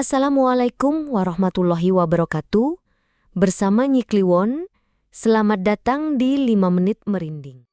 Assalamualaikum warahmatullahi wabarakatuh. Bersama Nyi Kliwon, selamat datang di 5 Menit Merinding.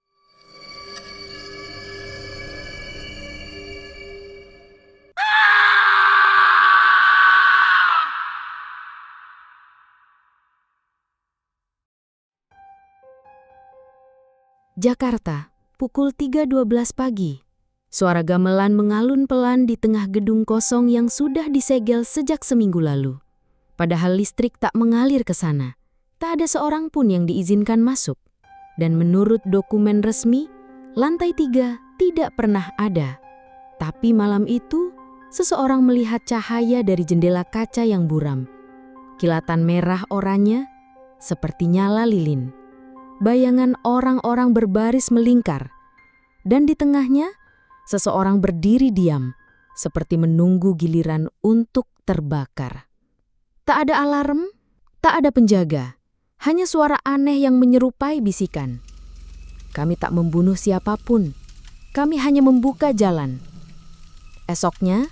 Jakarta, pukul 3.12 pagi. Suara gamelan mengalun pelan di tengah gedung kosong yang sudah disegel sejak seminggu lalu. Padahal listrik tak mengalir ke sana. Tak ada seorang pun yang diizinkan masuk. Dan menurut dokumen resmi, lantai 3 tidak pernah ada. Tapi malam itu, seseorang melihat cahaya dari jendela kaca yang buram. Kilatan merah oranye, seperti nyala lilin. Bayangan orang-orang berbaris melingkar. Dan di tengahnya, seseorang berdiri diam, seperti menunggu giliran untuk terbakar. Tak ada alarm, tak ada penjaga, hanya suara aneh yang menyerupai bisikan. Kami tak membunuh siapapun, kami hanya membuka jalan. Esoknya,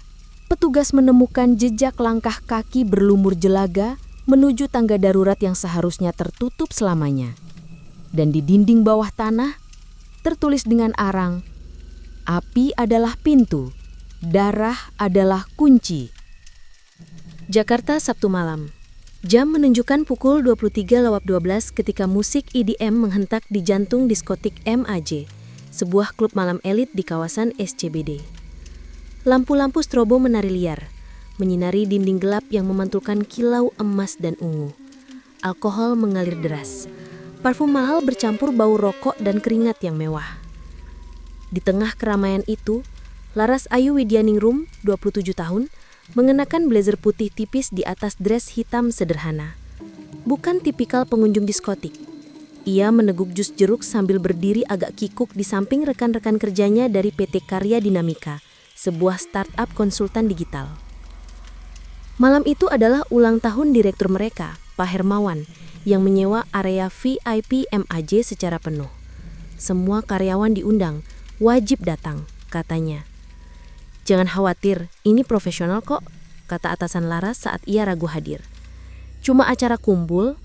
petugas menemukan jejak langkah kaki berlumur jelaga menuju tangga darurat yang seharusnya tertutup selamanya. Dan di dinding bawah tanah, tertulis dengan arang, api adalah pintu, darah adalah kunci. Jakarta, Sabtu malam. Jam menunjukkan pukul 23.12 ketika musik EDM menghentak di jantung diskotik MAJ, sebuah klub malam elit di kawasan SCBD. Lampu-lampu strobo menari liar, menyinari dinding gelap yang memantulkan kilau emas dan ungu. Alkohol mengalir deras. Parfum mahal bercampur bau rokok dan keringat yang mewah. Di tengah keramaian itu, Laras Ayu Widyaningrum, 27 tahun, mengenakan blazer putih tipis di atas dress hitam sederhana. Bukan tipikal pengunjung diskotik. Ia meneguk jus jeruk sambil berdiri agak kikuk di samping rekan-rekan kerjanya dari PT Karya Dinamika, sebuah startup konsultan digital. Malam itu adalah ulang tahun direktur mereka, Pak Hermawan, yang menyewa area VIP MAJ secara penuh. Semua karyawan diundang, wajib datang, katanya. Jangan khawatir, ini profesional kok, kata atasan Laras saat ia ragu hadir. Cuma acara kumpul,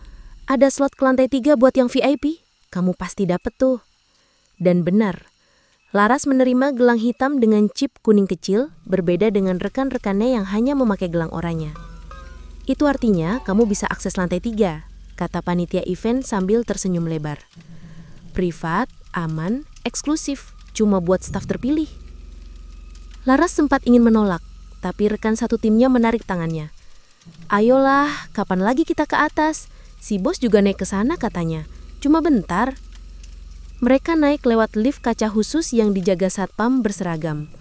ada slot ke lantai 3 buat yang VIP, kamu pasti dapet tuh. Dan benar, Laras menerima gelang hitam dengan chip kuning kecil, berbeda dengan rekan-rekannya yang hanya memakai gelang oranye. Itu artinya kamu bisa akses lantai 3, kata panitia event sambil tersenyum lebar. Privat, aman, eksklusif, cuma buat staf terpilih. Laras sempat ingin menolak, tapi rekan satu timnya menarik tangannya. Ayolah, kapan lagi kita ke atas? Si bos juga naik ke sana katanya, cuma bentar. Mereka naik lewat lift kaca khusus yang dijaga satpam berseragam.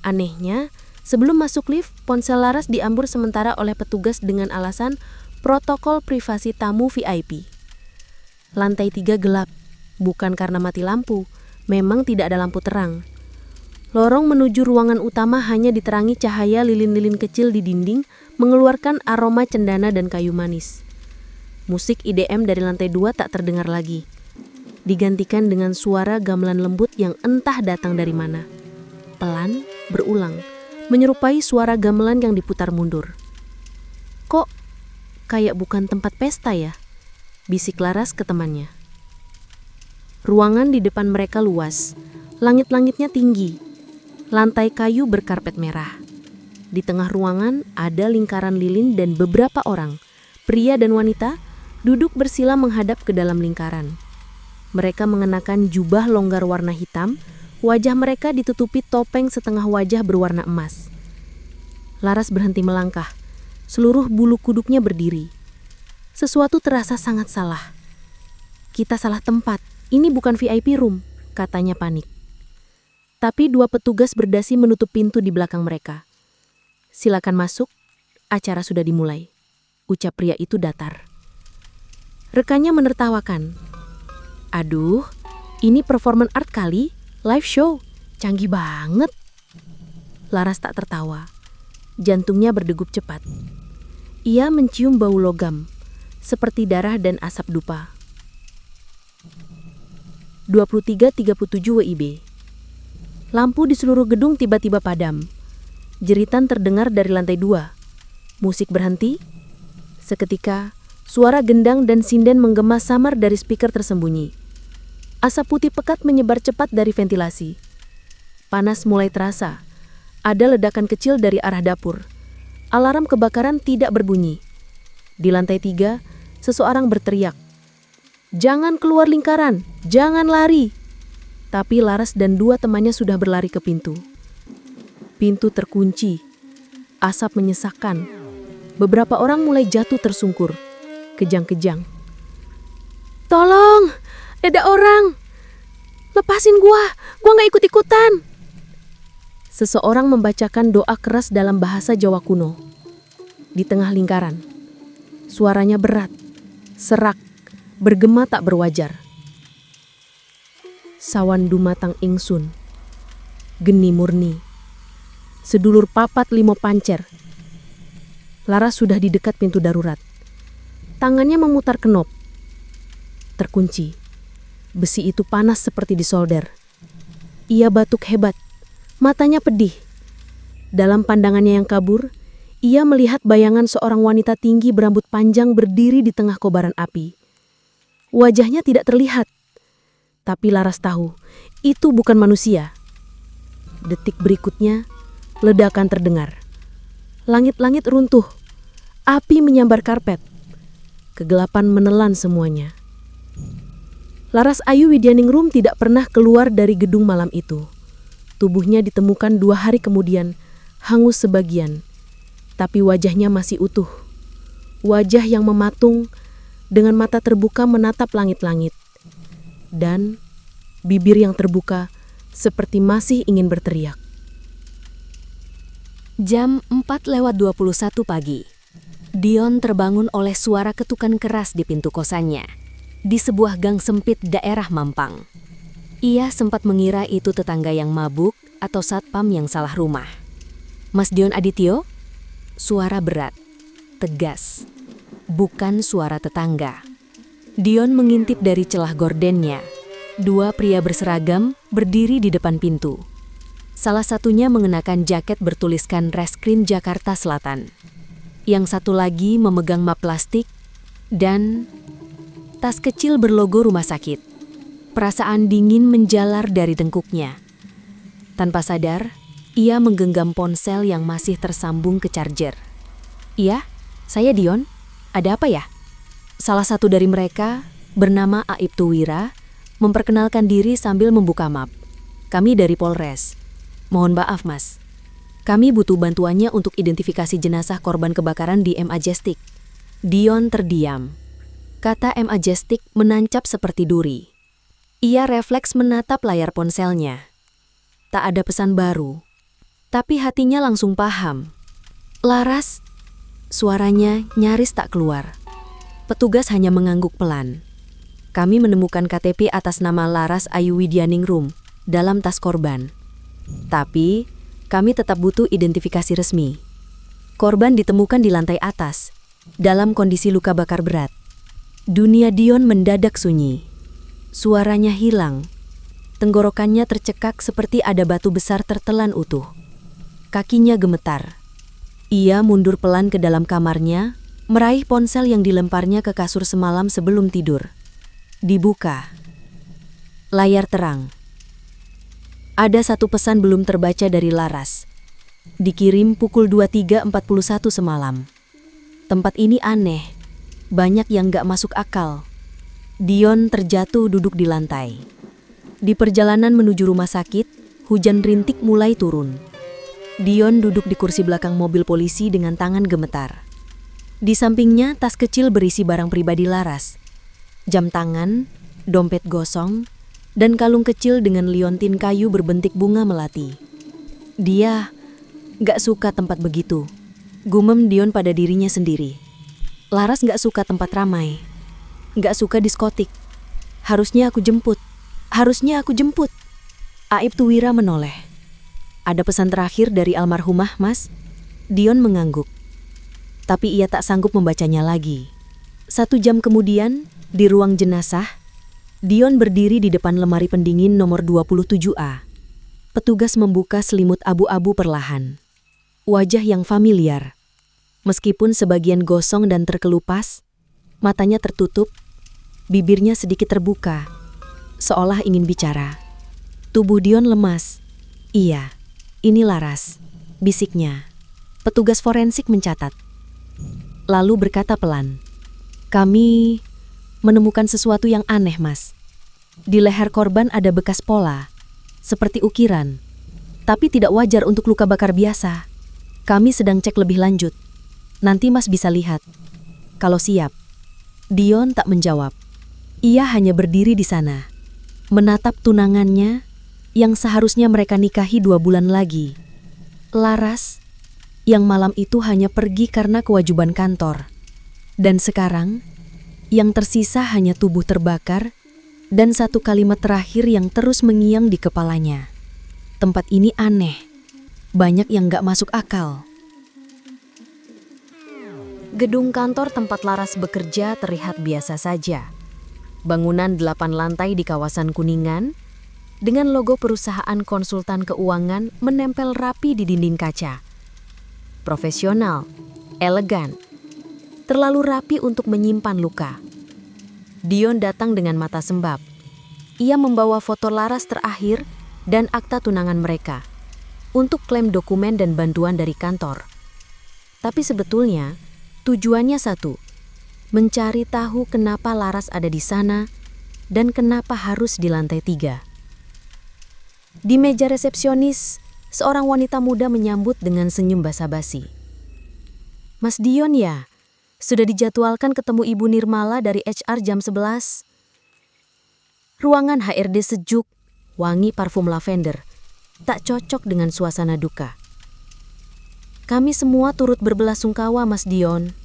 Anehnya, sebelum masuk lift, ponsel Laras diambur sementara oleh petugas dengan alasan protokol privasi tamu VIP. Lantai 3 gelap, bukan karena mati lampu, memang tidak ada lampu terang. Lorong menuju ruangan utama hanya diterangi cahaya lilin-lilin kecil di dinding, mengeluarkan aroma cendana dan kayu manis. Musik EDM dari lantai 2 tak terdengar lagi. Digantikan dengan suara gamelan lembut yang entah datang dari mana. Pelan, berulang, menyerupai suara gamelan yang diputar mundur. Kok kayak bukan tempat pesta ya? Bisik Laras ke temannya. Ruangan di depan mereka luas, langit-langitnya tinggi. Lantai kayu berkarpet merah. Di tengah ruangan ada lingkaran lilin dan beberapa orang, pria dan wanita, duduk bersila menghadap ke dalam lingkaran. Mereka mengenakan jubah longgar warna hitam, wajah mereka ditutupi topeng setengah wajah berwarna emas. Laras berhenti melangkah, seluruh bulu kuduknya berdiri. Sesuatu terasa sangat salah. Kita salah tempat, ini bukan VIP room, katanya panik. Tapi 2 petugas berdasi menutup pintu di belakang mereka. Silakan masuk, acara sudah dimulai, ucap pria itu datar. Rekannya menertawakan. Aduh, ini performance art kali, live show, canggih banget. Laras tak tertawa, jantungnya berdegup cepat. Ia mencium bau logam, seperti darah dan asap dupa. 23.37 WIB. Lampu di seluruh gedung tiba-tiba padam. Jeritan terdengar dari lantai 2. Musik berhenti. Seketika, suara gendang dan sinden menggema samar dari speaker tersembunyi. Asap putih pekat menyebar cepat dari ventilasi. Panas mulai terasa. Ada ledakan kecil dari arah dapur. Alarm kebakaran tidak berbunyi. Di lantai 3, seseorang berteriak, "Jangan keluar lingkaran, jangan lari!" Tapi Laras dan 2 temannya sudah berlari ke pintu. Pintu terkunci. Asap menyesakkan. Beberapa orang mulai jatuh tersungkur, kejang-kejang. "Tolong, ada orang! Lepasin gua gak ikut-ikutan!" Seseorang membacakan doa keras dalam bahasa Jawa kuno. Di tengah lingkaran, suaranya berat, serak, bergema tak berwajar. "Sawan dumatang ingsun, geni murni, sedulur papat 5 pancer." Laras sudah di dekat pintu darurat. Tangannya memutar kenop. Terkunci. Besi itu panas seperti disolder. Ia batuk hebat. Matanya pedih. Dalam pandangannya yang kabur, ia melihat bayangan seorang wanita tinggi berambut panjang berdiri di tengah kobaran api. Wajahnya tidak terlihat. Tapi Laras tahu, itu bukan manusia. Detik berikutnya, ledakan terdengar. Langit-langit runtuh. Api menyambar karpet. Kegelapan menelan semuanya. Laras Ayu Widyaningrum tidak pernah keluar dari gedung malam itu. Tubuhnya ditemukan 2 hari kemudian, hangus sebagian. Tapi wajahnya masih utuh. Wajah yang mematung, dengan mata terbuka menatap langit-langit. Dan bibir yang terbuka, seperti masih ingin berteriak. Jam 4:21 pagi. Dion terbangun oleh suara ketukan keras di pintu kosannya, di sebuah gang sempit daerah Mampang. Ia sempat mengira itu tetangga yang mabuk atau satpam yang salah rumah. "Mas Dion Adityo?" Suara berat, tegas, bukan suara tetangga. Dion mengintip dari celah gordennya. 2 pria berseragam berdiri di depan pintu. Salah satunya mengenakan jaket bertuliskan Reskrim Jakarta Selatan. Yang satu lagi memegang map plastik dan tas kecil berlogo rumah sakit. Perasaan dingin menjalar dari dengkuknya. Tanpa sadar, ia menggenggam ponsel yang masih tersambung ke charger. "Iya, saya Dion. Ada apa ya?" Salah satu dari mereka, bernama Aibtu Wira, memperkenalkan diri sambil membuka map. "Kami dari Polres. Mohon maaf, Mas. Kami butuh bantuannya untuk identifikasi jenazah korban kebakaran di M. Majestic." Dion terdiam. Kata M. Majestic menancap seperti duri. Ia refleks menatap layar ponselnya. Tak ada pesan baru. Tapi hatinya langsung paham. "Laras?" Suaranya nyaris tak keluar. Petugas hanya mengangguk pelan. "Kami menemukan KTP atas nama Laras Ayu Widyaningrum dalam tas korban. Tapi, kami tetap butuh identifikasi resmi. Korban ditemukan di lantai atas, dalam kondisi luka bakar berat." Dunia Dion mendadak sunyi. Suaranya hilang. Tenggorokannya tercekak seperti ada batu besar tertelan utuh. Kakinya gemetar. Ia mundur pelan ke dalam kamarnya, meraih ponsel yang dilemparnya ke kasur semalam sebelum tidur. Dibuka. Layar terang. Ada satu pesan belum terbaca dari Laras. Dikirim pukul 23.41 semalam. Tempat ini aneh. Banyak yang gak masuk akal. Dion terjatuh duduk di lantai. Di perjalanan menuju rumah sakit, hujan rintik mulai turun. Dion duduk di kursi belakang mobil polisi dengan tangan gemetar. Di sampingnya tas kecil berisi barang pribadi Laras. Jam tangan, dompet gosong, dan kalung kecil dengan liontin kayu berbentik bunga melati. Dia gak suka tempat begitu. Gumam Dion pada dirinya sendiri. Laras gak suka tempat ramai. Gak suka diskotik. Harusnya aku jemput. Aibtu Wira menoleh. "Ada pesan terakhir dari almarhumah, Mas?" Dion mengangguk. Tapi ia tak sanggup membacanya lagi. 1 jam kemudian, di ruang jenazah, Dion berdiri di depan lemari pendingin nomor 27A. Petugas membuka selimut abu-abu perlahan. Wajah yang familiar. Meskipun sebagian gosong dan terkelupas, matanya tertutup, bibirnya sedikit terbuka, seolah ingin bicara. Tubuh Dion lemas. "Iya, ini Laras," bisiknya. Petugas forensik mencatat. Lalu berkata pelan, "Kami menemukan sesuatu yang aneh, Mas. Di leher korban ada bekas pola, seperti ukiran, tapi tidak wajar untuk luka bakar biasa. Kami sedang cek lebih lanjut. Nanti Mas bisa lihat. Kalau siap." Dion tak menjawab. Ia hanya berdiri di sana, menatap tunangannya yang seharusnya mereka nikahi 2 bulan lagi. Laras, yang malam itu hanya pergi karena kewajiban kantor. Dan sekarang, yang tersisa hanya tubuh terbakar dan satu kalimat terakhir yang terus mengiang di kepalanya. Tempat ini aneh, banyak yang gak masuk akal. Gedung kantor tempat Laras bekerja terlihat biasa saja. Bangunan 8 lantai di kawasan Kuningan, dengan logo perusahaan konsultan keuangan menempel rapi di dinding kaca. Profesional, elegan, terlalu rapi untuk menyimpan luka. Dion datang dengan mata sembab. Ia membawa foto Laras terakhir dan akta tunangan mereka untuk klaim dokumen dan bantuan dari kantor. Tapi sebetulnya tujuannya satu, mencari tahu kenapa Laras ada di sana dan kenapa harus di lantai 3. Di meja resepsionis, seorang wanita muda menyambut dengan senyum basa-basi. "Mas Dion ya? Sudah dijadwalkan ketemu Ibu Nirmala dari HR jam 11. Ruangan HRD sejuk, wangi parfum lavender, tak cocok dengan suasana duka. "Kami semua turut berbelasungkawa, Mas Dion,"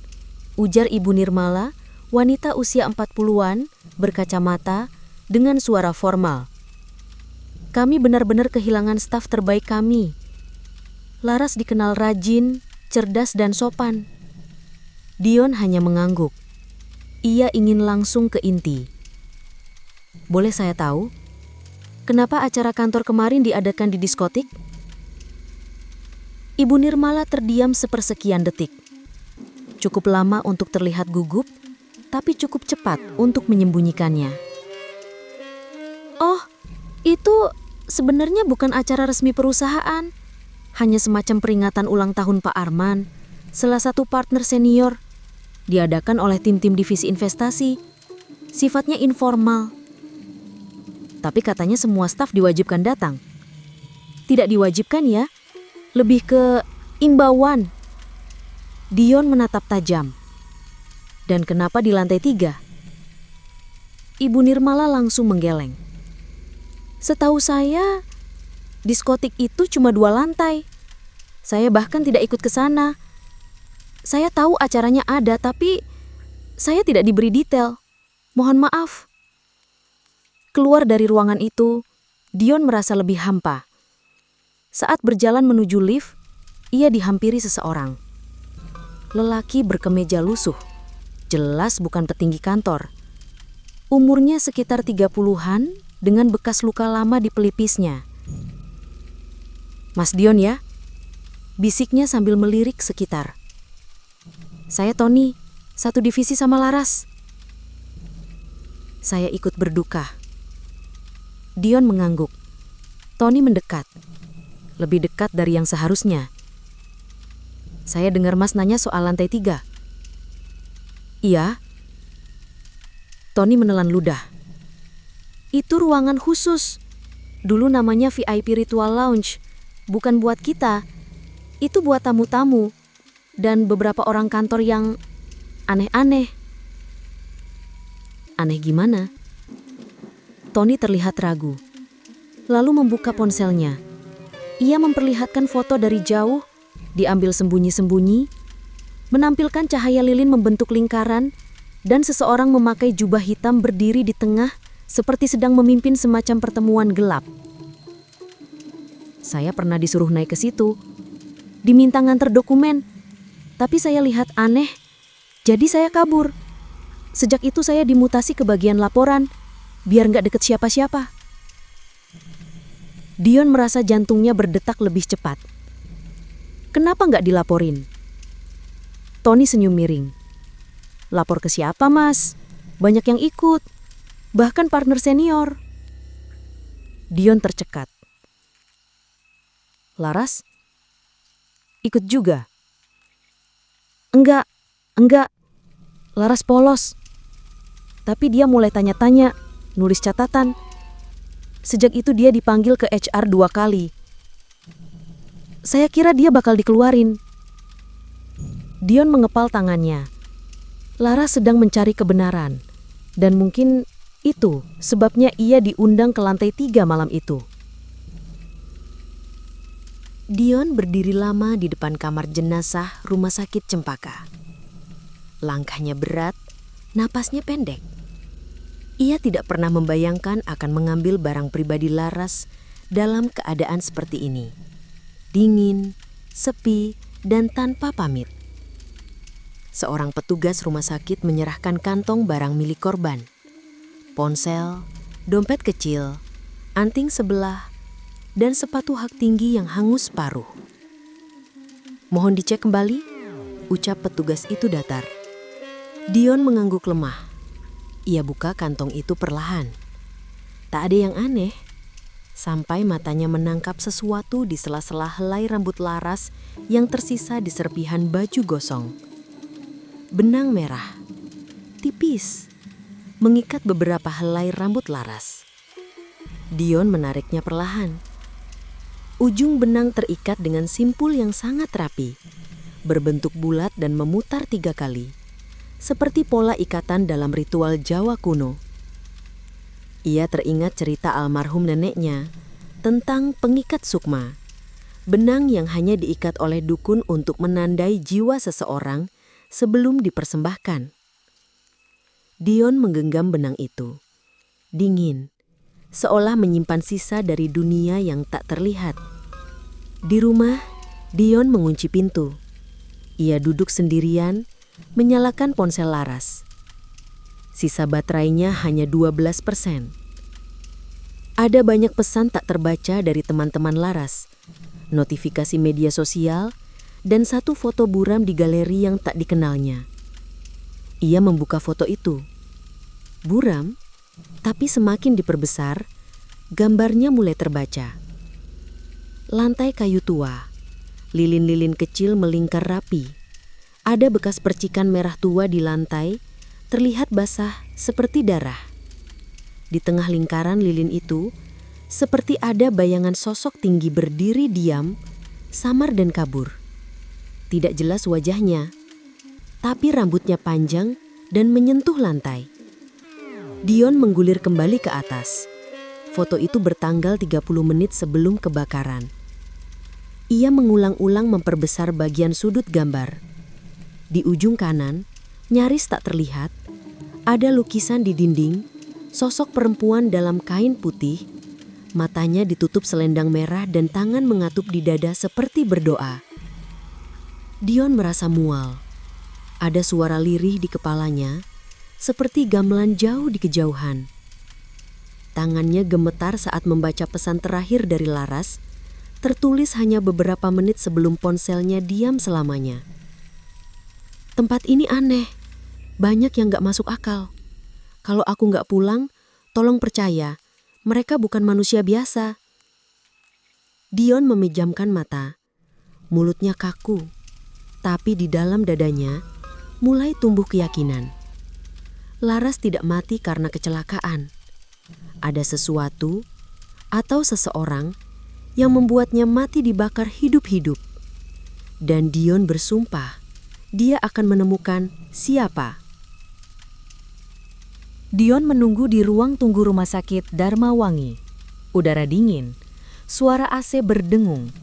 ujar Ibu Nirmala, wanita usia 40-an, berkacamata, dengan suara formal. "Kami benar-benar kehilangan staf terbaik kami. Laras dikenal rajin, cerdas dan sopan." Dion hanya mengangguk. Ia ingin langsung ke inti. "Boleh saya tahu, kenapa acara kantor kemarin diadakan di diskotik?" Ibu Nirmala terdiam sepersekian detik. Cukup lama untuk terlihat gugup, tapi cukup cepat untuk menyembunyikannya. "Oh, itu sebenarnya bukan acara resmi perusahaan. Hanya semacam peringatan ulang tahun Pak Arman, salah satu partner senior. Diadakan oleh tim-tim divisi investasi. Sifatnya informal. Tapi katanya semua staf diwajibkan datang." "Tidak diwajibkan ya, lebih ke imbauan." Dion menatap tajam. "Dan kenapa di lantai 3? Ibu Nirmala langsung menggeleng. "Setahu saya, diskotik itu cuma 2 lantai. Saya bahkan tidak ikut ke sana. Saya tahu acaranya ada, tapi saya tidak diberi detail. Mohon maaf." Keluar dari ruangan itu, Dion merasa lebih hampa. Saat berjalan menuju lift, ia dihampiri seseorang. Lelaki berkemeja lusuh, jelas bukan petinggi kantor. Umurnya sekitar 30-an dengan bekas luka lama di pelipisnya. "Mas Dion ya?" bisiknya sambil melirik sekitar. "Saya Tony, satu divisi sama Laras." "Saya ikut berduka." Dion mengangguk. Tony mendekat. Lebih dekat dari yang seharusnya. "Saya dengar Mas nanya soal lantai 3. "Iya." Tony menelan ludah. "Itu ruangan khusus. Dulu namanya VIP Ritual Lounge. Bukan buat kita. Itu buat tamu-tamu. Dan beberapa orang kantor yang aneh-aneh." "Aneh gimana?" Tony terlihat ragu. Lalu membuka ponselnya. Ia memperlihatkan foto dari jauh, diambil sembunyi-sembunyi, menampilkan cahaya lilin membentuk lingkaran, dan seseorang memakai jubah hitam berdiri di tengah seperti sedang memimpin semacam pertemuan gelap. "Saya pernah disuruh naik ke situ, diminta nganter dokumen, tapi saya lihat aneh, jadi saya kabur. Sejak itu saya dimutasi ke bagian laporan, biar nggak deket siapa-siapa." Dion merasa jantungnya berdetak lebih cepat. Kenapa nggak dilaporin? Tony senyum miring. Lapor ke siapa, Mas? Banyak yang ikut. Bahkan partner senior. Dion tercekat. Laras? Ikut juga? Enggak. Laras polos. Tapi dia mulai tanya-tanya, nulis catatan. Sejak itu dia dipanggil ke HR 2 kali. Saya kira dia bakal dikeluarin. Dion mengepal tangannya. Laras sedang mencari kebenaran. Dan mungkin itu sebabnya ia diundang ke lantai 3 malam itu. Dion berdiri lama di depan kamar jenazah Rumah Sakit Cempaka. Langkahnya berat, napasnya pendek. Ia tidak pernah membayangkan akan mengambil barang pribadi Laras dalam keadaan seperti ini. Dingin, sepi, dan tanpa pamit. Seorang petugas rumah sakit menyerahkan kantong barang milik korban. Ponsel, dompet kecil, anting sebelah, dan sepatu hak tinggi yang hangus paruh. Mohon dicek kembali, ucap petugas itu datar. Dion mengangguk lemah. Ia buka kantong itu perlahan. Tak ada yang aneh, sampai matanya menangkap sesuatu di sela-sela helai rambut Laras yang tersisa di serpihan baju gosong. Benang merah, tipis, mengikat beberapa helai rambut Laras. Dion menariknya perlahan. Ujung benang terikat dengan simpul yang sangat rapi, berbentuk bulat dan memutar 3 kali, seperti pola ikatan dalam ritual Jawa kuno. Ia teringat cerita almarhum neneknya tentang pengikat sukma, benang yang hanya diikat oleh dukun untuk menandai jiwa seseorang sebelum dipersembahkan. Dion menggenggam benang itu, dingin, seolah menyimpan sisa dari dunia yang tak terlihat. Di rumah, Dion mengunci pintu. Ia duduk sendirian, menyalakan ponsel Laras. Sisa baterainya hanya 12%. Ada banyak pesan tak terbaca dari teman-teman Laras, notifikasi media sosial, dan satu foto buram di galeri yang tak dikenalnya. Ia membuka foto itu. Buram, tapi semakin diperbesar, gambarnya mulai terbaca. Lantai kayu tua, lilin-lilin kecil melingkar rapi. Ada bekas percikan merah tua di lantai, terlihat basah seperti darah. Di tengah lingkaran lilin itu, seperti ada bayangan sosok tinggi berdiri diam, samar dan kabur. Tidak jelas wajahnya, tapi rambutnya panjang dan menyentuh lantai. Dion menggulir kembali ke atas. Foto itu bertanggal 30 menit sebelum kebakaran. Ia mengulang-ulang memperbesar bagian sudut gambar. Di ujung kanan, nyaris tak terlihat, ada lukisan di dinding, sosok perempuan dalam kain putih, matanya ditutup selendang merah dan tangan mengatup di dada seperti berdoa. Dion merasa mual. Ada suara lirih di kepalanya, seperti gamelan jauh di kejauhan. Tangannya gemetar saat membaca pesan terakhir dari Laras, tertulis hanya beberapa menit sebelum ponselnya diam selamanya. Tempat ini aneh, banyak yang gak masuk akal. Kalau aku gak pulang, tolong percaya, mereka bukan manusia biasa. Dion memejamkan mata, mulutnya kaku, tapi di dalam dadanya mulai tumbuh keyakinan. Laras tidak mati karena kecelakaan. Ada sesuatu atau seseorang yang membuatnya mati dibakar hidup-hidup. Dan Dion bersumpah, dia akan menemukan siapa. Dion menunggu di ruang tunggu rumah sakit Dharma Wangi. Udara dingin, suara AC berdengung.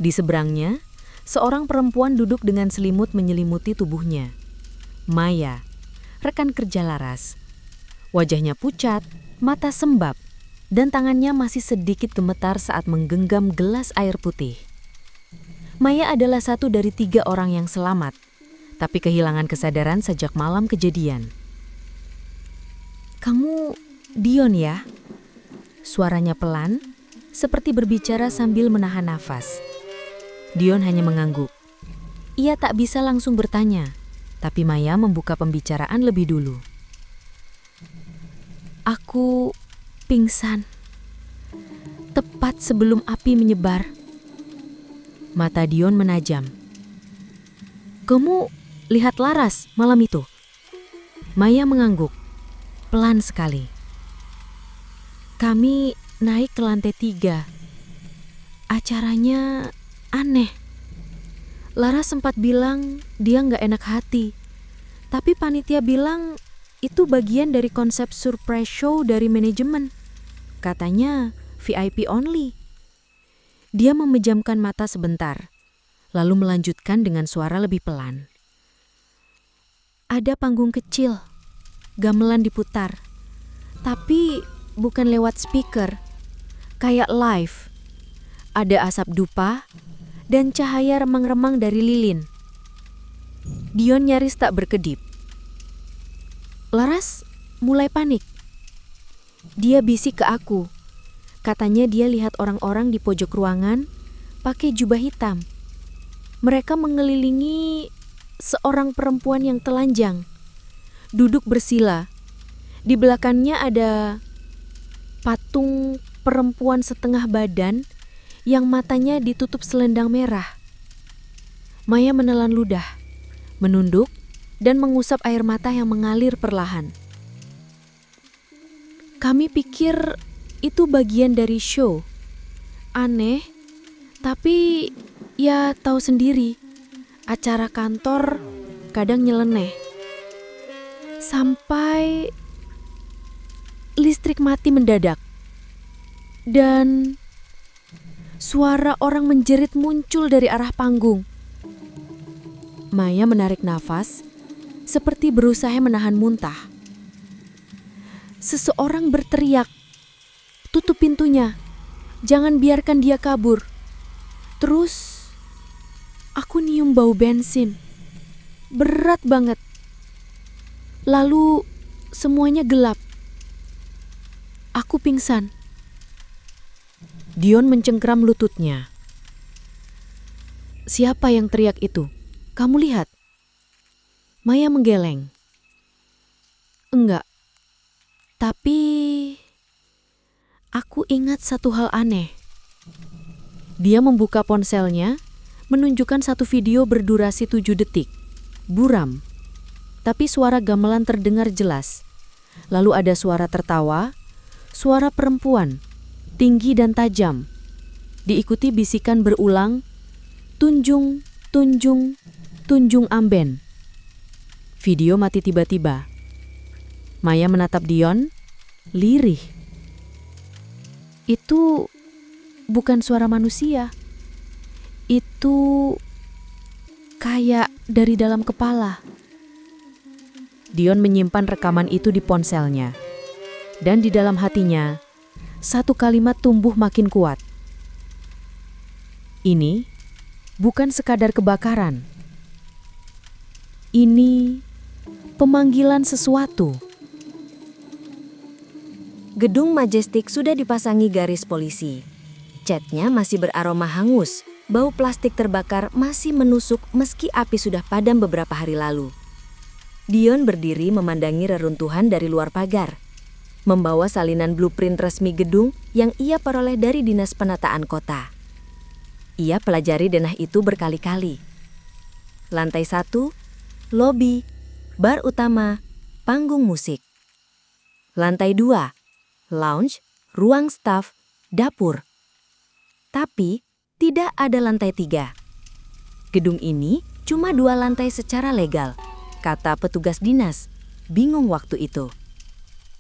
Di seberangnya, seorang perempuan duduk dengan selimut menyelimuti tubuhnya. Maya, rekan kerja Laras. Wajahnya pucat, mata sembab, dan tangannya masih sedikit gemetar saat menggenggam gelas air putih. Maya adalah satu dari 3 orang yang selamat, tapi kehilangan kesadaran sejak malam kejadian. "Kamu Dion ya?" Suaranya pelan, seperti berbicara sambil menahan nafas. Dion hanya mengangguk. Ia tak bisa langsung bertanya. Tapi Maya membuka pembicaraan lebih dulu. Aku pingsan. Tepat sebelum api menyebar. Mata Dion menajam. Kamu lihat Laras malam itu? Maya mengangguk. Pelan sekali. Kami naik ke lantai 3. Acaranya aneh. Laras sempat bilang dia nggak enak hati. Tapi panitia bilang itu bagian dari konsep surprise show dari manajemen. Katanya VIP only. Dia memejamkan mata sebentar, lalu melanjutkan dengan suara lebih pelan. Ada panggung kecil, gamelan diputar. Tapi bukan lewat speaker, kayak live. Ada asap dupa dan cahaya remang-remang dari lilin. Dion nyaris tak berkedip. Laras mulai panik. Dia bisik ke aku. Katanya dia lihat orang-orang di pojok ruangan pakai jubah hitam. Mereka mengelilingi seorang perempuan yang telanjang, duduk bersila. Di belakangnya ada patung perempuan setengah badan yang matanya ditutup selendang merah. Maya menelan ludah, menunduk, dan mengusap air mata yang mengalir perlahan. Kami pikir itu bagian dari show. Aneh, tapi ya tahu sendiri, acara kantor kadang nyeleneh. Sampai listrik mati mendadak. Dan suara orang menjerit muncul dari arah panggung. Maya menarik nafas, seperti berusaha menahan muntah. Seseorang berteriak, "Tutup pintunya, jangan biarkan dia kabur." Terus, aku nyium bau bensin. Berat banget. Lalu, semuanya gelap. Aku pingsan. Dion mencengkram lututnya. Siapa yang teriak itu? Kamu lihat? Maya menggeleng. Enggak. Tapi aku ingat satu hal aneh. Dia membuka ponselnya, menunjukkan satu video berdurasi 7 detik. Buram. Tapi suara gamelan terdengar jelas. Lalu ada suara tertawa, suara perempuan, tinggi dan tajam. Diikuti bisikan berulang, "Tunjung, tunjung, tunjung amben." Video mati tiba-tiba. Maya menatap Dion, lirih. Itu bukan suara manusia. Itu kayak dari dalam kepala. Dion menyimpan rekaman itu di ponselnya. Dan di dalam hatinya, satu kalimat tumbuh makin kuat. Ini bukan sekadar kebakaran. Ini pemanggilan sesuatu. Gedung Majestic sudah dipasangi garis polisi. Catnya masih beraroma hangus, bau plastik terbakar masih menusuk meski api sudah padam beberapa hari lalu. Dion berdiri memandangi reruntuhan dari luar pagar, membawa salinan blueprint resmi gedung yang ia peroleh dari Dinas Penataan Kota. Ia pelajari denah itu berkali-kali. Lantai 1, lobi, bar utama, panggung musik. Lantai 2, lounge, ruang staf, dapur. Tapi tidak ada lantai 3. Gedung ini cuma 2 lantai secara legal, kata petugas dinas, bingung waktu itu.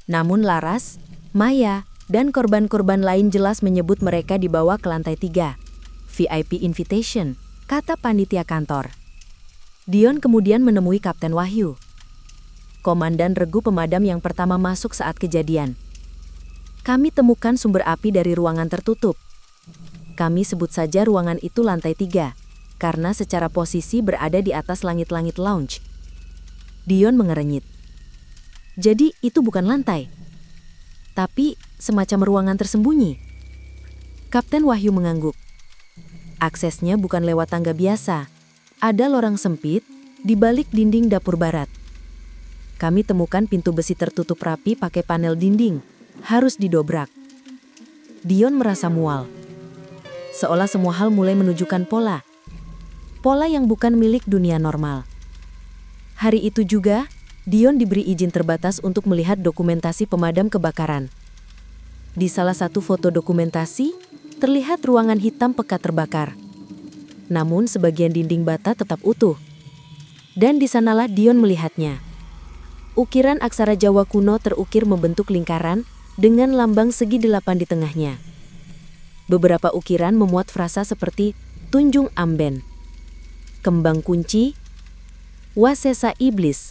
Namun Laras, Maya, dan korban-korban lain jelas menyebut mereka dibawa ke lantai 3. VIP invitation, kata panitia kantor. Dion kemudian menemui Kapten Wahyu, komandan regu pemadam yang pertama masuk saat kejadian. Kami temukan sumber api dari ruangan tertutup. Kami sebut saja ruangan itu lantai 3, karena secara posisi berada di atas langit-langit lounge. Dion mengerenyit. Jadi itu bukan lantai, tapi semacam ruangan tersembunyi. Kapten Wahyu mengangguk. Aksesnya bukan lewat tangga biasa. Ada lorong sempit di balik dinding dapur barat. Kami temukan pintu besi tertutup rapi pakai panel dinding, harus didobrak. Dion merasa mual. Seolah semua hal mulai menunjukkan pola. Pola yang bukan milik dunia normal. Hari itu juga, Dion diberi izin terbatas untuk melihat dokumentasi pemadam kebakaran. Di salah satu foto dokumentasi, terlihat ruangan hitam pekat terbakar. Namun sebagian dinding bata tetap utuh. Dan di sanalah Dion melihatnya. Ukiran aksara Jawa kuno terukir membentuk lingkaran dengan lambang segi 8 di tengahnya. Beberapa ukiran memuat frasa seperti Tunjung Amben, Kembang Kunci, Wasesa Iblis.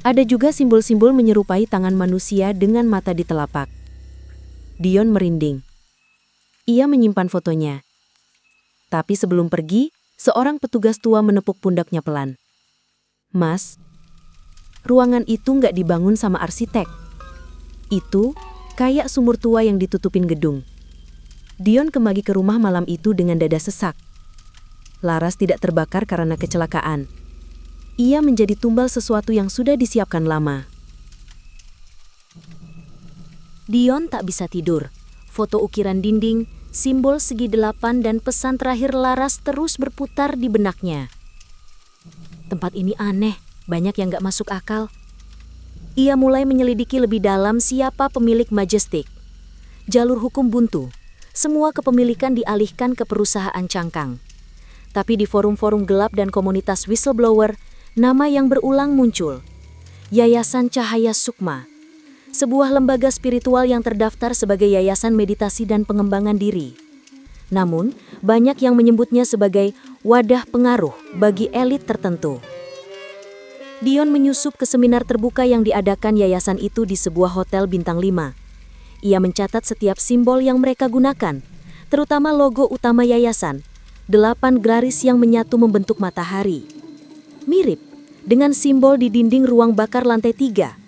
Ada juga simbol-simbol menyerupai tangan manusia dengan mata di telapak. Dion merinding. Ia menyimpan fotonya. Tapi sebelum pergi, seorang petugas tua menepuk pundaknya pelan. "Mas, ruangan itu nggak dibangun sama arsitek. Itu kayak sumur tua yang ditutupin gedung." Dion kembali ke rumah malam itu dengan dada sesak. Laras tidak terbakar karena kecelakaan. Ia menjadi tumbal sesuatu yang sudah disiapkan lama. Dion tak bisa tidur. Foto ukiran dinding, simbol segi 8 dan pesan terakhir Laras terus berputar di benaknya. Tempat ini aneh, banyak yang gak masuk akal. Ia mulai menyelidiki lebih dalam siapa pemilik Majestic. Jalur hukum buntu. Semua kepemilikan dialihkan ke perusahaan cangkang. Tapi di forum-forum gelap dan komunitas whistleblower, nama yang berulang muncul. Yayasan Cahaya Sukma, sebuah lembaga spiritual yang terdaftar sebagai yayasan meditasi dan pengembangan diri. Namun, banyak yang menyebutnya sebagai wadah pengaruh bagi elit tertentu. Dion menyusup ke seminar terbuka yang diadakan yayasan itu di sebuah hotel bintang 5. Ia mencatat setiap simbol yang mereka gunakan, terutama logo utama yayasan, 8 garis yang menyatu membentuk matahari. Mirip dengan simbol di dinding ruang bakar lantai 3.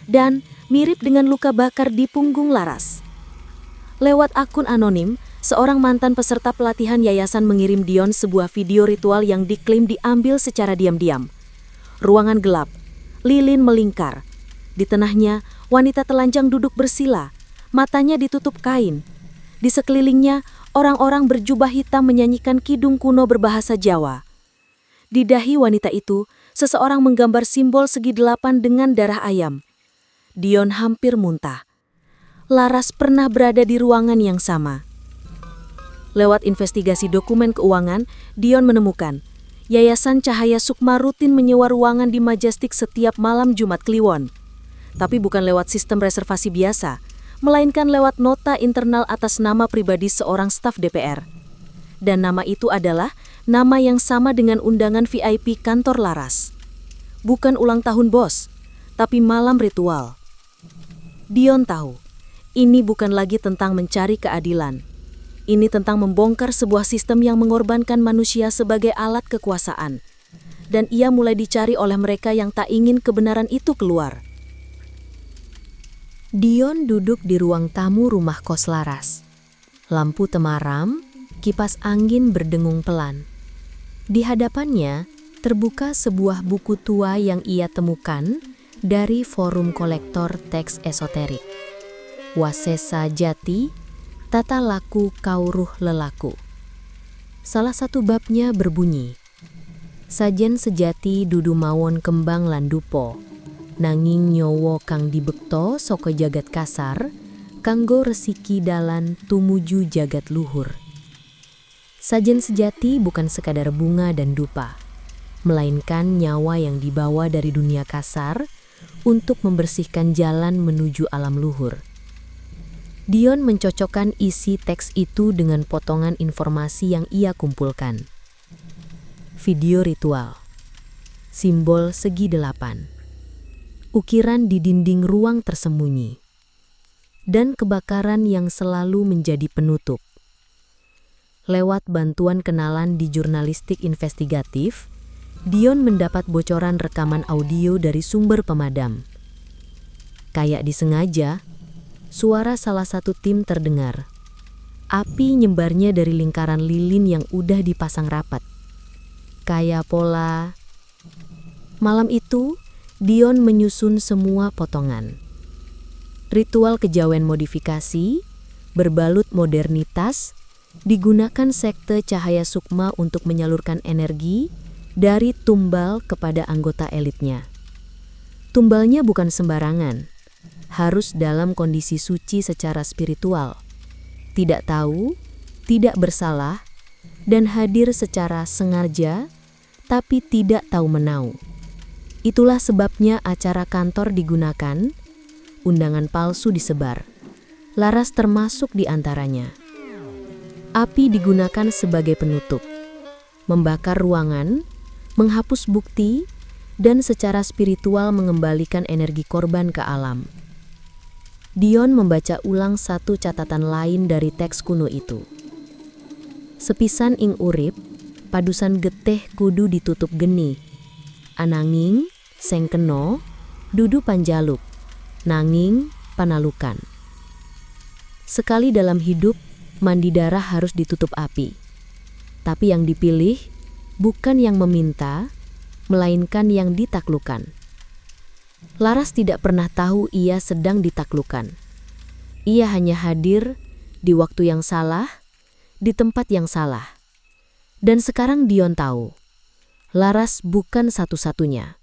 Dan mirip dengan luka bakar di punggung Laras. Lewat akun anonim, seorang mantan peserta pelatihan yayasan mengirim Dion sebuah video ritual yang diklaim diambil secara diam-diam. Ruangan gelap, lilin melingkar. Di tengahnya, wanita telanjang duduk bersila. Matanya ditutup kain. Di sekelilingnya, orang-orang berjubah hitam menyanyikan kidung kuno berbahasa Jawa. Di dahi wanita itu, seseorang menggambar simbol segi 8 dengan darah ayam. Dion hampir muntah. Laras pernah berada di ruangan yang sama. Lewat investigasi dokumen keuangan, Dion menemukan Yayasan Cahaya Sukma rutin menyewa ruangan di Majestic setiap malam Jumat Kliwon. Tapi bukan lewat sistem reservasi biasa, melainkan lewat nota internal atas nama pribadi seorang staf DPR. Dan nama itu adalah nama yang sama dengan undangan VIP kantor Laras. Bukan ulang tahun bos, tapi malam ritual. Dion tahu, ini bukan lagi tentang mencari keadilan. Ini tentang membongkar sebuah sistem yang mengorbankan manusia sebagai alat kekuasaan. Dan ia mulai dicari oleh mereka yang tak ingin kebenaran itu keluar. Dion duduk di ruang tamu rumah kos Laras. Lampu temaram, kipas angin berdengung pelan. Di hadapannya, terbuka sebuah buku tua yang ia temukan dari forum kolektor teks esoterik. Wasesa Jati, Tata Laku Kauruh Lelaku. Salah satu babnya berbunyi, Sajen sejati dudu mawon kembang landupo, nanging nyowo kang dibekto saka jagat kasar, kanggo resiki dalan tumuju jagat luhur. Sajen sejati bukan sekadar bunga dan dupa, melainkan nyawa yang dibawa dari dunia kasar untuk membersihkan jalan menuju alam luhur. Dion mencocokkan isi teks itu dengan potongan informasi yang ia kumpulkan. Video ritual, simbol segi 8, ukiran di dinding ruang tersembunyi, dan kebakaran yang selalu menjadi penutup. Lewat bantuan kenalan di jurnalistik investigatif, Dion mendapat bocoran rekaman audio dari sumber pemadam. Kayak disengaja, suara salah satu tim terdengar. Api nyembarnya dari lingkaran lilin yang udah dipasang rapat. Kayak pola Malam itu, Dion menyusun semua potongan. Ritual kejawen modifikasi, berbalut modernitas, digunakan sekte Cahaya Sukma untuk menyalurkan energi dari tumbal kepada anggota elitnya. Tumbalnya bukan sembarangan, harus dalam kondisi suci secara spiritual, tidak tahu, tidak bersalah, dan hadir secara sengaja, tapi tidak tahu menau. Itulah sebabnya acara kantor digunakan, undangan palsu disebar. Laras termasuk di antaranya. Api digunakan sebagai penutup, membakar ruangan, menghapus bukti, dan secara spiritual mengembalikan energi korban ke alam. Dion membaca ulang satu catatan lain dari teks kuno itu. Sepisan ing urip, padusan getih kudu ditutup geni. Ananging, seng keno, dudu panjaluk, nanging panalukan. Sekali dalam hidup, mandi darah harus ditutup api. Tapi yang dipilih bukan yang meminta, melainkan yang ditaklukkan. Laras tidak pernah tahu ia sedang ditaklukkan. Ia hanya hadir di waktu yang salah, di tempat yang salah. Dan sekarang Dion tahu, Laras bukan satu-satunya.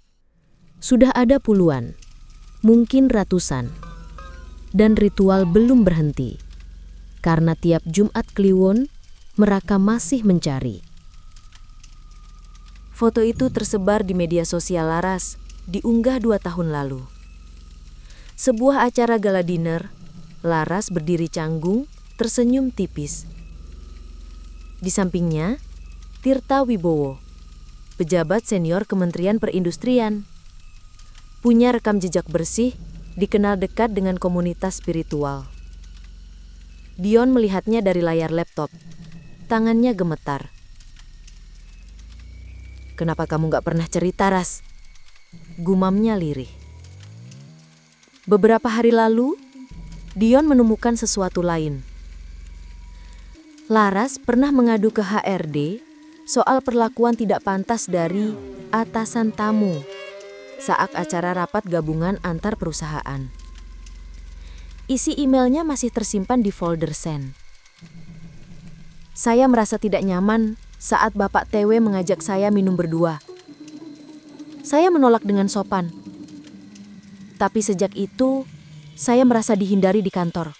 Sudah ada puluhan, mungkin ratusan. Dan ritual belum berhenti. Karena tiap Jumat Kliwon, mereka masih mencari. Foto itu tersebar di media sosial Laras, diunggah 2 tahun lalu. Sebuah acara gala dinner, Laras berdiri canggung, tersenyum tipis. Di sampingnya, Tirta Wibowo, pejabat senior Kementerian Perindustrian. Punya rekam jejak bersih, dikenal dekat dengan komunitas spiritual. Dion melihatnya dari layar laptop. Tangannya gemetar. "Kenapa kamu gak pernah cerita, Ras?" Gumamnya lirih. Beberapa hari lalu, Dion menemukan sesuatu lain. Laras pernah mengadu ke HRD soal perlakuan tidak pantas dari atasan tamu saat acara rapat gabungan antar perusahaan. Isi emailnya masih tersimpan di folder send. "Saya merasa tidak nyaman saat Bapak TW mengajak saya minum berdua. Saya menolak dengan sopan. Tapi sejak itu, saya merasa dihindari di kantor.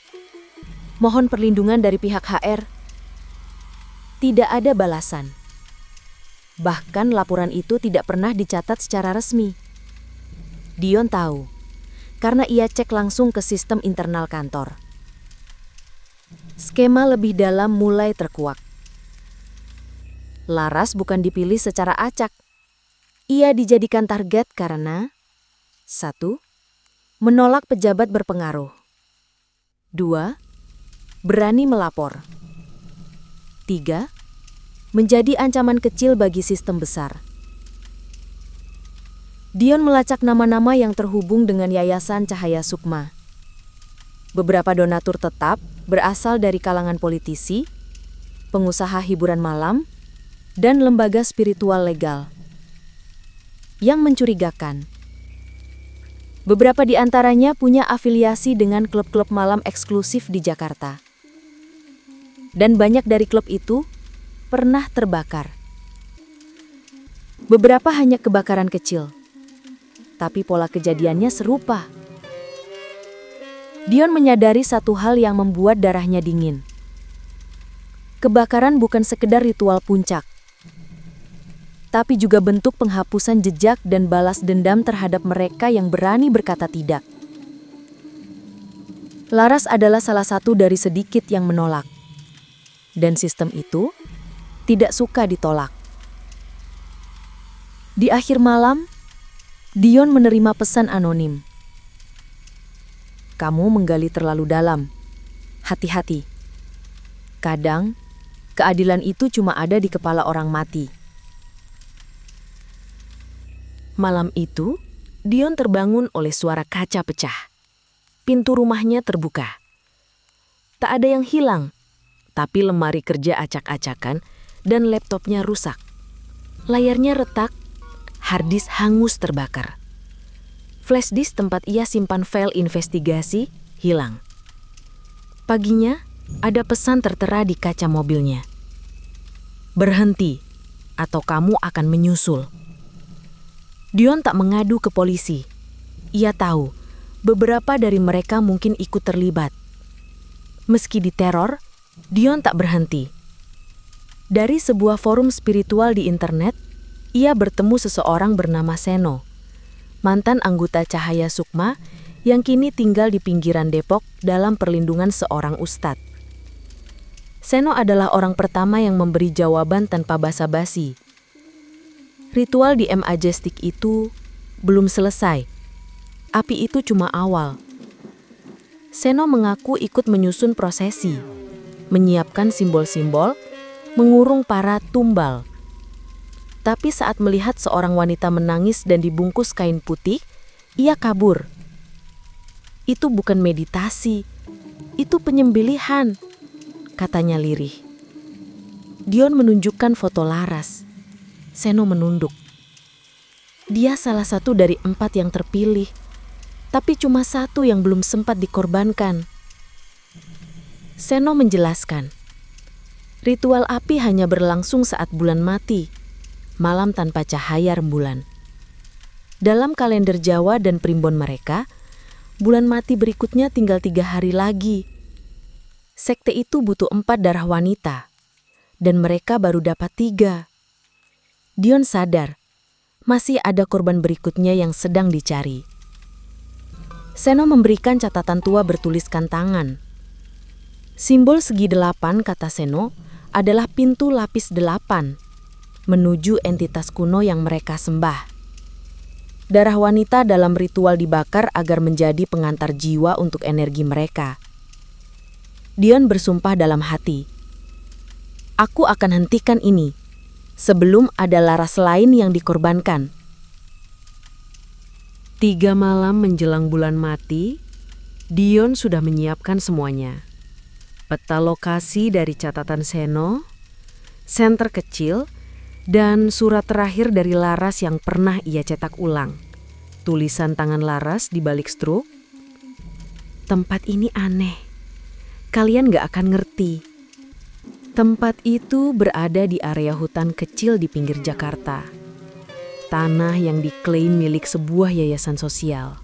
Mohon perlindungan dari pihak HR." Tidak ada balasan. Bahkan laporan itu tidak pernah dicatat secara resmi. Dion tahu, karena ia cek langsung ke sistem internal kantor. Skema lebih dalam mulai terkuak. Laras bukan dipilih secara acak. Ia dijadikan target karena 1. Menolak pejabat berpengaruh. 2. Berani melapor. 3. Menjadi ancaman kecil bagi sistem besar. Dion melacak nama-nama yang terhubung dengan Yayasan Cahaya Sukma. Beberapa donatur tetap berasal dari kalangan politisi, pengusaha hiburan malam, dan lembaga spiritual legal. Yang mencurigakan, beberapa di antaranya punya afiliasi dengan klub-klub malam eksklusif di Jakarta. Dan banyak dari klub itu pernah terbakar. Beberapa hanya kebakaran kecil, tapi pola kejadiannya serupa. Dion menyadari satu hal yang membuat darahnya dingin. Kebakaran bukan sekedar ritual puncak, tapi juga bentuk penghapusan jejak dan balas dendam terhadap mereka yang berani berkata tidak. Laras adalah salah satu dari sedikit yang menolak. Dan sistem itu tidak suka ditolak. Di akhir malam, Dion menerima pesan anonim. "Kamu menggali terlalu dalam. Hati-hati. Kadang, keadilan itu cuma ada di kepala orang mati." Malam itu, Dion terbangun oleh suara kaca pecah. Pintu rumahnya terbuka. Tak ada yang hilang, tapi lemari kerja acak-acakan dan laptopnya rusak. Layarnya retak, Harddisk hangus terbakar. Flash disk tempat ia simpan file investigasi hilang. Paginya, ada pesan tertera di kaca mobilnya. "Berhenti, atau kamu akan menyusul." Dion tak mengadu ke polisi. Ia tahu beberapa dari mereka mungkin ikut terlibat. Meski diteror, Dion tak berhenti. Dari sebuah forum spiritual di internet, ia bertemu seseorang bernama Seno, mantan anggota Cahaya Sukma yang kini tinggal di pinggiran Depok dalam perlindungan seorang ustadz. Seno adalah orang pertama yang memberi jawaban tanpa basa-basi. Ritual di M Majestic itu belum selesai. Api itu cuma awal. Seno mengaku ikut menyusun prosesi, menyiapkan simbol-simbol, mengurung para tumbal. Tapi saat melihat seorang wanita menangis dan dibungkus kain putih, ia kabur. "Itu bukan meditasi, itu penyembelihan," katanya lirih. Dion menunjukkan foto Laras. Seno menunduk. Dia salah satu dari 4 yang terpilih, tapi cuma 1 yang belum sempat dikorbankan. Seno menjelaskan, ritual api hanya berlangsung saat bulan mati, malam tanpa cahaya rembulan. Dalam kalender Jawa dan primbon mereka, bulan mati berikutnya tinggal 3 hari lagi. Sekte itu butuh 4 darah wanita, dan mereka baru dapat 3. Dion sadar, masih ada korban berikutnya yang sedang dicari. Seno memberikan catatan tua bertuliskan tangan. Simbol segi 8, kata Seno, adalah pintu lapis 8, menuju entitas kuno yang mereka sembah. Darah wanita dalam ritual dibakar agar menjadi pengantar jiwa untuk energi mereka. Dion bersumpah dalam hati, "Aku akan hentikan ini sebelum ada Laras lain yang dikorbankan." 3 malam menjelang bulan mati, Dion sudah menyiapkan semuanya. Peta lokasi dari catatan Seno, senter kecil, dan surat terakhir dari Laras yang pernah ia cetak ulang. Tulisan tangan Laras di balik struk. "Tempat ini aneh. Kalian gak akan ngerti." Tempat itu berada di area hutan kecil di pinggir Jakarta. Tanah yang diklaim milik sebuah yayasan sosial.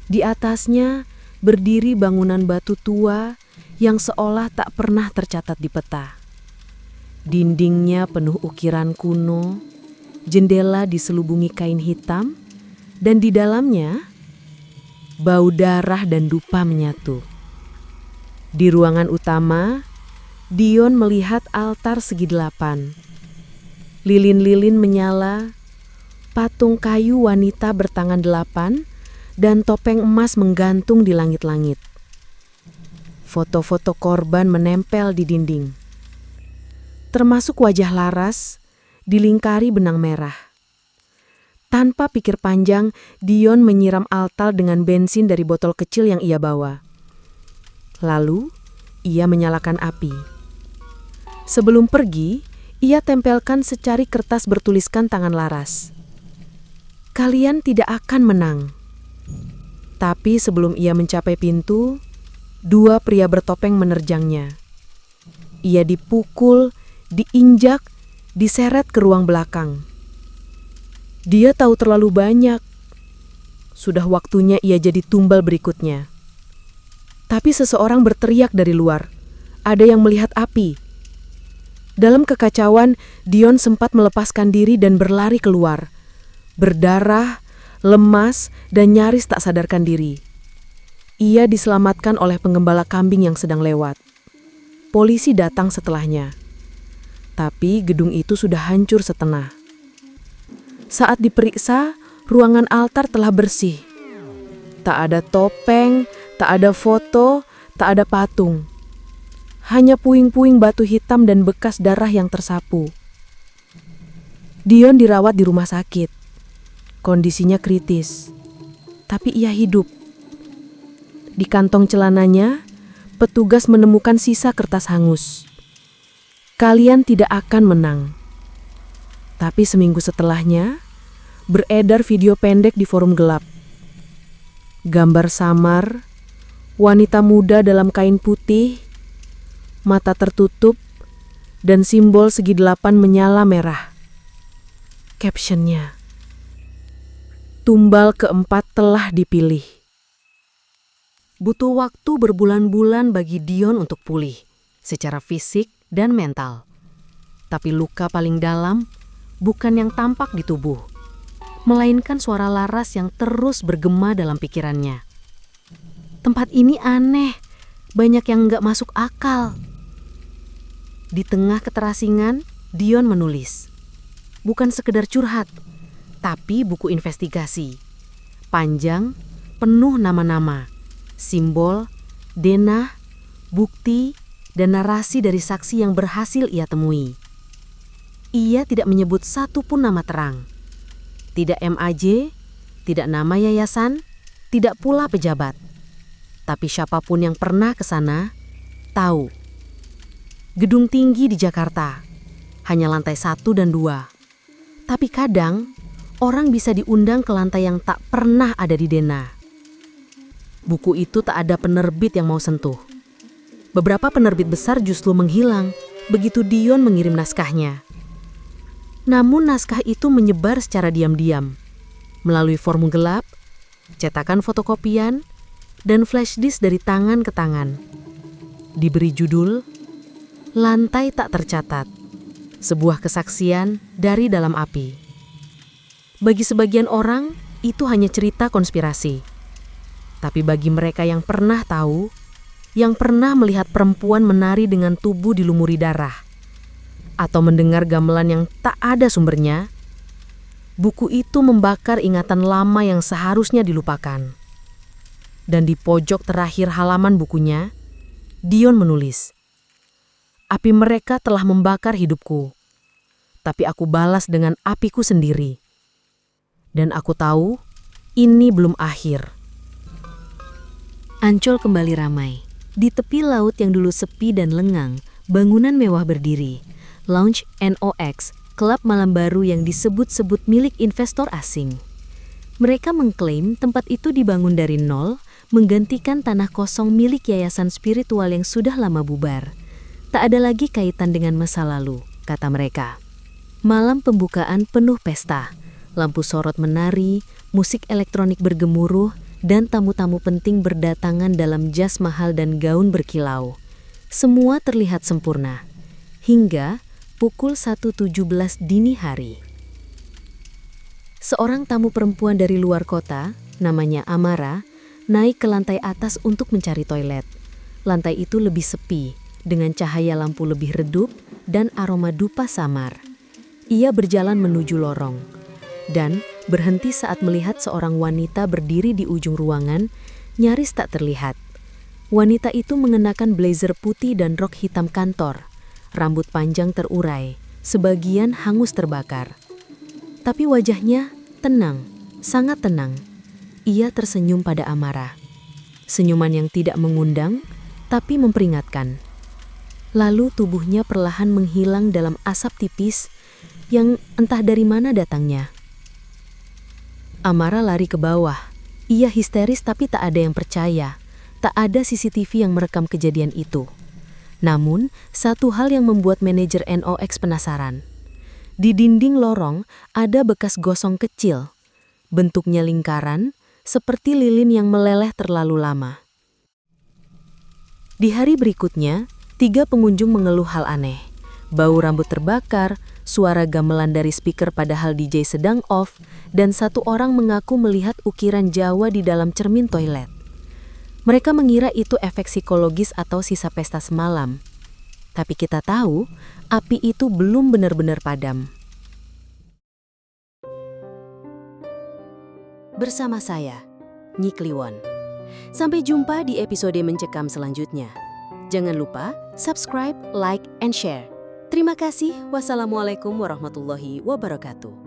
Di atasnya berdiri bangunan batu tua yang seolah tak pernah tercatat di peta. Dindingnya penuh ukiran kuno, jendela diselubungi kain hitam, dan di dalamnya bau darah dan dupa menyatu. Di ruangan utama, Dion melihat altar segi 8. Lilin-lilin menyala, patung kayu wanita bertangan 8, dan topeng emas menggantung di langit-langit. Foto-foto korban menempel di dinding. Termasuk wajah Laras, dilingkari benang merah. Tanpa pikir panjang, Dion menyiram altar dengan bensin dari botol kecil yang ia bawa. Lalu, ia menyalakan api. Sebelum pergi, ia tempelkan secari kertas bertuliskan tangan Laras. "Kalian tidak akan menang." Tapi sebelum ia mencapai pintu, 2 pria bertopeng menerjangnya. Ia dipukul, diinjak, diseret ke ruang belakang. Dia tahu terlalu banyak. Sudah waktunya ia jadi tumbal berikutnya. Tapi seseorang berteriak dari luar. Ada yang melihat api. Dalam kekacauan, Dion sempat melepaskan diri dan berlari keluar. Berdarah, lemas, dan nyaris tak sadarkan diri. Ia diselamatkan oleh penggembala kambing yang sedang lewat. Polisi datang setelahnya. Tapi gedung itu sudah hancur setengah. Saat diperiksa, ruangan altar telah bersih. Tak ada topeng, tak ada foto, tak ada patung. Hanya puing-puing batu hitam dan bekas darah yang tersapu. Dion dirawat di rumah sakit. Kondisinya kritis, tapi ia hidup. Di kantong celananya, petugas menemukan sisa kertas hangus. "Kalian tidak akan menang." Tapi seminggu setelahnya, beredar video pendek di forum gelap. Gambar samar, wanita muda dalam kain putih, mata tertutup, dan simbol segi 8 menyala merah. Captionnya, "Tumbal keempat telah dipilih." Butuh waktu berbulan-bulan bagi Dion untuk pulih, secara fisik dan mental. Tapi luka paling dalam bukan yang tampak di tubuh, melainkan suara Laras yang terus bergema dalam pikirannya. Tempat ini aneh, banyak yang nggak masuk akal. Di tengah keterasingan, Dion menulis. Bukan sekedar curhat, tapi buku investigasi. Panjang, penuh nama-nama, simbol, denah, bukti, dan narasi dari saksi yang berhasil ia temui. Ia tidak menyebut satu pun nama terang. Tidak MAJ, tidak nama yayasan, tidak pula pejabat. Tapi siapapun yang pernah ke sana, tahu. Gedung tinggi di Jakarta, hanya lantai 1 dan 2. Tapi kadang, orang bisa diundang ke lantai yang tak pernah ada di Dena. Buku itu tak ada penerbit yang mau sentuh. Beberapa penerbit besar justru menghilang begitu Dion mengirim naskahnya. Namun naskah itu menyebar secara diam-diam, melalui forum gelap, cetakan fotokopian, dan flash disk dari tangan ke tangan. Diberi judul, Lantai Tak Tercatat, sebuah kesaksian dari dalam api. Bagi sebagian orang, itu hanya cerita konspirasi. Tapi bagi mereka yang pernah tahu, yang pernah melihat perempuan menari dengan tubuh dilumuri darah, atau mendengar gamelan yang tak ada sumbernya, buku itu membakar ingatan lama yang seharusnya dilupakan. Dan di pojok terakhir halaman bukunya, Dion menulis, "Api mereka telah membakar hidupku, tapi aku balas dengan apiku sendiri. Dan aku tahu, ini belum akhir." Ancol kembali ramai. Di tepi laut yang dulu sepi dan lengang, bangunan mewah berdiri. Lounge NOX, klub malam baru yang disebut-sebut milik investor asing. Mereka mengklaim tempat itu dibangun dari nol, menggantikan tanah kosong milik yayasan spiritual yang sudah lama bubar. Tak ada lagi kaitan dengan masa lalu, kata mereka. Malam pembukaan penuh pesta, lampu sorot menari, musik elektronik bergemuruh, dan tamu-tamu penting berdatangan dalam jas mahal dan gaun berkilau. Semua terlihat sempurna, hingga pukul 1.17 dini hari. Seorang tamu perempuan dari luar kota, namanya Amara, naik ke lantai atas untuk mencari toilet. Lantai itu lebih sepi, dengan cahaya lampu lebih redup dan aroma dupa samar. Ia berjalan menuju lorong, dan berhenti saat melihat seorang wanita berdiri di ujung ruangan, nyaris tak terlihat. Wanita itu mengenakan blazer putih dan rok hitam kantor. Rambut panjang terurai, sebagian hangus terbakar. Tapi wajahnya tenang, sangat tenang. Ia tersenyum pada Amara. Senyuman yang tidak mengundang, tapi memperingatkan. Lalu tubuhnya perlahan menghilang dalam asap tipis yang entah dari mana datangnya. Amara lari ke bawah. Ia histeris tapi tak ada yang percaya. Tak ada CCTV yang merekam kejadian itu. Namun, satu hal yang membuat manajer NOX penasaran. Di dinding lorong ada bekas gosong kecil. Bentuknya lingkaran, seperti lilin yang meleleh terlalu lama. Di hari berikutnya, 3 pengunjung mengeluh hal aneh. Bau rambut terbakar, suara gamelan dari speaker padahal DJ sedang off, dan 1 orang mengaku melihat ukiran Jawa di dalam cermin toilet. Mereka mengira itu efek psikologis atau sisa pesta semalam. Tapi kita tahu, api itu belum benar-benar padam. Bersama saya, Nyi Kliwon. Sampai jumpa di episode Mencekam selanjutnya. Jangan lupa subscribe, like, and share. Terima kasih. Wassalamualaikum warahmatullahi wabarakatuh.